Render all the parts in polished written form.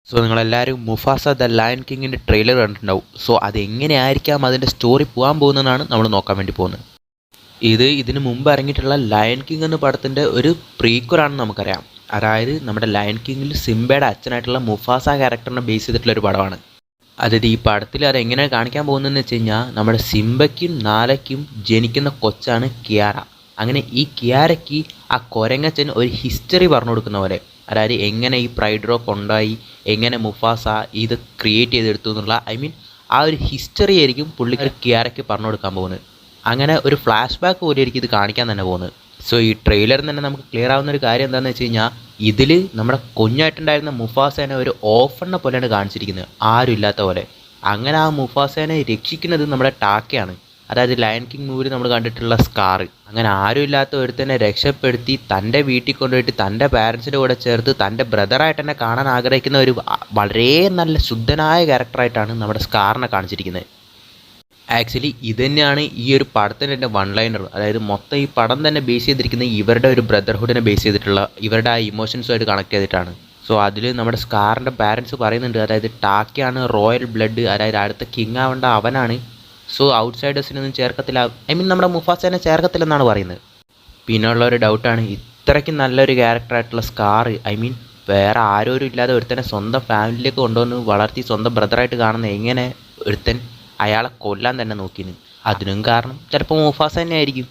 So നിങ്ങളെല്ലാവരും Mufasa the lion കിങ്ങിൻ്റെ trailer കണ്ടിട്ടുണ്ടാവും. So അതെങ്ങനെയായിരിക്കാം അതിൻ്റെ സ്റ്റോറി പോകാൻ പോകുന്നതെന്നാണ് നമ്മൾ നോക്കാൻ വേണ്ടി പോകുന്നത്. ഇതിന് മുമ്പ് ഇറങ്ങിയിട്ടുള്ള ലയൺ കിങ് എന്ന പടത്തിൻ്റെ ഒരു പ്രീക്വലാണെന്ന് നമുക്കറിയാം. അതായത് നമ്മുടെ ലയൺ കിങ്ങിൽ സിംബയുടെ അച്ഛനായിട്ടുള്ള മുഫാസ ക്യാരക്ടറിനെ ബേസ് ചെയ്തിട്ടുള്ള ഒരു പടമാണ്. അതായത് ഈ പടത്തിൽ അതെങ്ങനെ കാണിക്കാൻ പോകുന്നതെന്ന് വെച്ച് കഴിഞ്ഞാൽ നമ്മുടെ സിംബയ്ക്കും നാലയ്ക്കും ജനിക്കുന്ന കൊച്ചാണ് കിയാര. അങ്ങനെ ഈ കിയാരയ്ക്ക് ആ കൊരങ്ങച്ചൻ ഒരു ഹിസ്റ്ററി പറഞ്ഞു കൊടുക്കുന്ന പോലെ, അതായത് എങ്ങനെ ഈ പ്രൈഡ് റോക്ക് ഉണ്ടായി, എങ്ങനെ മുഫാസ ഇത് ക്രിയേറ്റ് ചെയ്തെടുത്തു എന്നുള്ള ആ ഒരു ഹിസ്റ്ററി ആയിരിക്കും പുള്ളിക്ക് കിയാരയ്ക്ക് പറഞ്ഞു കൊടുക്കാൻ പോകുന്നത്. അങ്ങനെ ഒരു ഫ്ലാഷ് ബാക്ക് പോലെ ആയിരിക്കും ഇത് കാണിക്കാൻ തന്നെ പോകുന്നത്. സോ ഈ ട്രെയിലറിൽ തന്നെ നമുക്ക് ക്ലിയർ ആവുന്ന ഒരു കാര്യം എന്താണെന്ന് വെച്ച് കഴിഞ്ഞാൽ ഇതിൽ നമ്മുടെ കുഞ്ഞായിട്ടുണ്ടായിരുന്ന മുഫാസേനെ ഒരു ഓഫറിനെ പോലെയാണ് കാണിച്ചിരിക്കുന്നത്, ആരും ഇല്ലാത്ത പോലെ. അങ്ങനെ ആ മുഫാസേനെ രക്ഷിക്കുന്നത് നമ്മുടെ ടാക്കയാണ്. അതായത് ലയൺ കിങ് മൂവിൽ നമ്മൾ കണ്ടിട്ടുള്ള സ്കാർ. അങ്ങനെ ആരും ഇല്ലാത്ത ഒരുത്തനെ രക്ഷപ്പെടുത്തി തൻ്റെ വീട്ടിൽ കൊണ്ടുപോയിട്ട് തൻ്റെ പാരൻസിൻ്റെ കൂടെ ചേർത്ത് തൻ്റെ ബ്രദറായിട്ട് തന്നെ കാണാൻ ആഗ്രഹിക്കുന്ന ഒരു വളരെ നല്ല ശുദ്ധനായ ക്യാരക്ടറായിട്ടാണ് നമ്മുടെ സ്കാറിനെ കാണിച്ചിരിക്കുന്നത്. ആക്ച്വലി ഇത് തന്നെയാണ് ഈ ഒരു പടത്തിൻ്റെ എൻ്റെ വൺ ലൈനർ. അതായത് മൊത്തം ഈ പടം തന്നെ ബേസ് ചെയ്തിരിക്കുന്നത് ഇവരുടെ ഒരു ബ്രദർഹുഡിനെ ബേസ് ചെയ്തിട്ടുള്ള ഇവരുടെ ആ ഇമോഷൻസുമായിട്ട് കണക്ട് ചെയ്തിട്ടാണ്. സോ അതിൽ നമ്മുടെ സ്കാറിൻ്റെ പാരൻസ് പറയുന്നുണ്ട്, അതായത് ടാക്കയാണ് റോയൽ ബ്ലഡ്, അതായത് അടുത്ത കിങ് ആവേണ്ട അവനാണ്. സോ ഔട്ട്സൈഡേഴ്സിനൊന്നും ചേർക്കത്തില്ല, നമ്മുടെ മുഫാസേനെ ചേർക്കത്തില്ലെന്നാണ് പറയുന്നത്. പിന്നെയുള്ള ഒരു ഡൗട്ടാണ്, ഇത്രയ്ക്ക് നല്ലൊരു ക്യാരക്ടറായിട്ടുള്ള സ്കാർ വേറെ ആരോരും ഇല്ലാതെ ഒരുത്തനെ സ്വന്തം ഫാമിലിയിലേക്ക് കൊണ്ടുവന്ന് വളർത്തി സ്വന്തം ബ്രദറായിട്ട് കാണുന്ന എങ്ങനെ ഒരുത്തൻ അയാളെ കൊല്ലാൻ തന്നെ നോക്കിന്? അതിനും കാരണം ചിലപ്പോൾ മുഫാസ തന്നെ ആയിരിക്കും.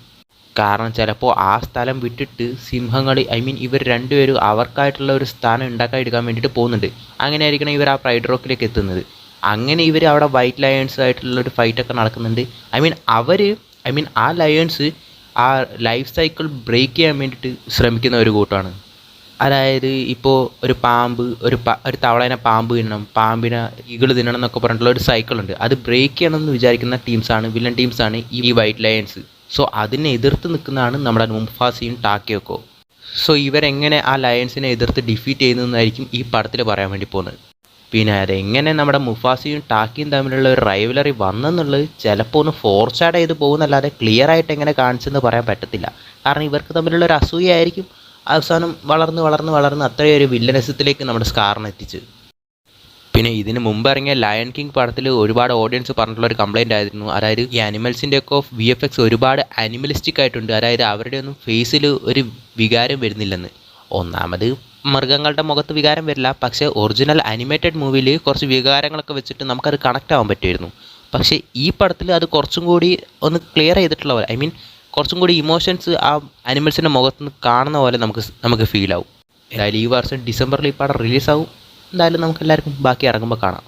കാരണം ചിലപ്പോൾ ആ സ്ഥലം വിട്ടിട്ട് സിംഹങ്ങൾ ഇവർ രണ്ടുപേരും അവർക്കായിട്ടുള്ള ഒരു സ്ഥാനം ഉണ്ടാക്കാൻ എടുക്കാൻ വേണ്ടിയിട്ട് പോകുന്നുണ്ട്. അങ്ങനെ ആയിരിക്കണം ഇവർ ആ പ്രൈഡ് റോക്കിലേക്ക് എത്തുന്നത്. അങ്ങനെ ഇവർ അവിടെ വൈറ്റ് ലയൺസുമായിട്ടുള്ളൊരു ഫൈറ്റൊക്കെ നടക്കുന്നുണ്ട്. അവർ ആ ലയൺസ് ആ ലൈഫ് സൈക്കിൾ ബ്രേക്ക് ചെയ്യാൻ വേണ്ടിയിട്ട് ശ്രമിക്കുന്ന ഒരു കൂട്ടമാണ്. അതായത് ഇപ്പോൾ ഒരു പാമ്പ് ഒരു തവളേനെ പാമ്പ് തിന്നണം, പാമ്പിനെ ഈഗിൾ തിന്നണം എന്നൊക്കെ പറഞ്ഞിട്ടുള്ള ഒരു സൈക്കിളുണ്ട്. അത് ബ്രേക്ക് ചെയ്യണമെന്ന് വിചാരിക്കുന്ന ടീംസാണ്, വില്ലൻ ടീംസാണ് ഈ വൈറ്റ് ലയൺസ്. സോ അതിനെ എതിർത്ത് നിൽക്കുന്നതാണ് നമ്മുടെ മുഫാസയും ടാക്കയൊക്കെ. സോ ഇവരെങ്ങനെ ആ ലയൺസിനെ എതിർത്ത് ഡിഫീറ്റ് ചെയ്യുന്നതെന്നായിരിക്കും ഈ പടത്തിൽ പറയാൻ വേണ്ടി പോകുന്നത്. പിന്നെ അതെങ്ങനെ നമ്മുടെ മുഫാസയും ടാക്കിയും തമ്മിലുള്ള ഒരു റൈവലറി വന്നെന്നുള്ളത് ചിലപ്പോൾ ഒന്ന് ഫോർഷാഡ് ചെയ്ത് പോകുന്നല്ലാതെ ക്ലിയർ ആയിട്ട് എങ്ങനെ കാണിച്ചെന്ന് പറയാൻ പറ്റത്തില്ല. കാരണം ഇവർക്ക് തമ്മിലുള്ള ഒരു അസൂയായിരിക്കും അവസാനം വളർന്ന് അത്രയും ഒരു വില്ലനസത്തിലേക്ക് നമ്മുടെ സ്കാറിനെ എത്തിച്ച്. പിന്നെ ഇതിന് മുമ്പ് ഇറങ്ങിയ ലയൺ കിങ് പടത്തിൽ ഒരുപാട് ഓഡിയൻസ് പറഞ്ഞിട്ടുള്ള ഒരു കംപ്ലയിൻ്റ് ആയിരുന്നു, അതായത് ഈ അനിമൽസിൻ്റെയൊക്കെ VFX ഒരുപാട് അനിമലിസ്റ്റിക് ആയിട്ടുണ്ട്. അതായത് അവരുടെ ഒന്നും ഫേസിൽ ഒരു വികാരം വരുന്നില്ലെന്ന്. ഒന്നാമത് മൃഗങ്ങളുടെ മുഖത്ത് വികാരം വരില്ല, പക്ഷേ ഒറിജിനൽ അനിമേറ്റഡ് മൂവിയിൽ കുറച്ച് വികാരങ്ങളൊക്കെ വെച്ചിട്ട് നമുക്കത് കണക്റ്റ് ആവാൻ പറ്റുമായിരുന്നു. പക്ഷേ ഈ പടത്തിൽ അത് കുറച്ചും കൂടി ഒന്ന് ക്ലിയർ ചെയ്തിട്ടുള്ള പോലെ, കുറച്ചും കൂടി ഇമോഷൻസ് ആ അനിമൽസിൻ്റെ മുഖത്തുനിന്ന് കാണുന്ന പോലെ നമുക്ക് ഫീൽ ആവും. എന്തായാലും ഈ വർഷം ഡിസംബറിൽ ഈ പടം റിലീസാവും. എന്തായാലും നമുക്ക് എല്ലാവർക്കും ബാക്കി ഇറങ്ങുമ്പോൾ കാണാം.